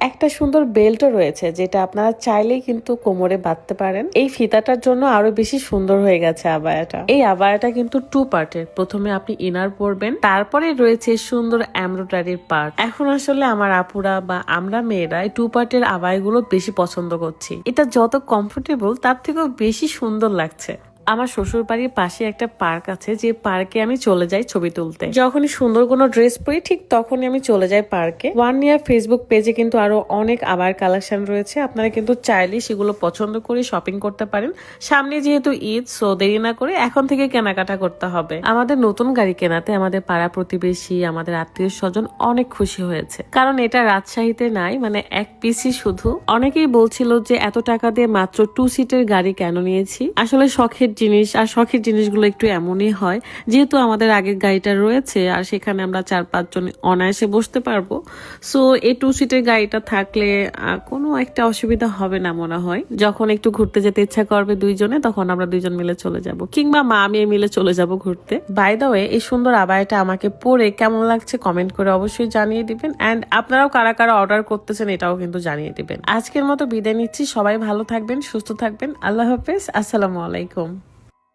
একটা সুন্দর বেল্টও রয়েছে যেটা আপনারা চাইলেই কিন্তু কোমরে বাঁধতে পারেন। এই ফিতাটার জন্য আরো বেশি সুন্দর হয়ে গেছে আবায়াটা। এই আবায়াটা কিন্তু 2 পার্টের। প্রথমে আপনি ইনার পরবেন, তারপরে রয়েছে সুন্দর এমব্রয়ডারির পার্ট। এখন আসলে আমার আপুরা বা আমরা মেয়েরা এই 2 পার্টের আবায়াগুলো বেশি পছন্দ করছি। এটা যত কমফোর্টেবল তার থেকেও বেশি সুন্দর লাগছে। আমার শ্বশুর বাড়ির পাশে একটা পার্ক আছে, যে পার্কে আমি চলে যাই ছবি তুলতে। যখনই সুন্দর কোনো ড্রেস পরি ঠিক তখনই আমি চলে যাই পার্কে। ওয়ান ইয়ার ফেসবুক পেজে কিন্তু আরো অনেক আবার কালেকশন রয়েছে, আপনারা কিন্তু চাইলে সেগুলো পছন্দ করে শপিং করতে পারেন। সামনে যেহেতু ঈদ, সো দেরি না করে এখন থেকে কেনাকাটা করতে হবে। আমাদের নতুন গাড়ি কেনাতে আমাদের পাড়া প্রতিবেশী, আমাদের আত্মীয় স্বজন অনেক খুশি হয়েছে, কারণ এটা রাজশাহীতে নাই, মানে এক পিসি শুধু। অনেকেই বলছিল যে এত টাকা দিয়ে মাত্র 2 সিটের গাড়ি কেন নিয়েছি। আসলে শখের জিনিস, আর শখের জিনিসগুলো একটু এমনই হয়। যেহেতু আমাদের আগের গাড়িটা রয়েছে আর সেখানে আমরা 4-5 জন অনায়াসে বসতে পারবো, সো এই 2 সিটের গাড়িটা থাকলে কোনো একটা অসুবিধা হবে না মনে হয়। যখন একটু ঘুরতে যেতে ইচ্ছা করবে দুইজনে, তখন আমরা দুইজন মিলে চলে যাব, কিংবা মা মেয়ে মিলে চলে যাব ঘুরতে। বাই দ্য ওয়ে, এই সুন্দর আবায়াটা আমাকে পরে কেমন লাগছে কমেন্ট করে অবশ্যই জানিয়ে দিবেন। এন্ড আপনারাও কারা কারা অর্ডার করতেছেন এটাও কিন্তু জানিয়ে দিবেন। আজকের মতো বিদায় নিচ্ছি, সবাই ভালো থাকবেন, সুস্থ থাকবেন। আল্লাহ হাফেজ, আসসালামু আলাইকুম।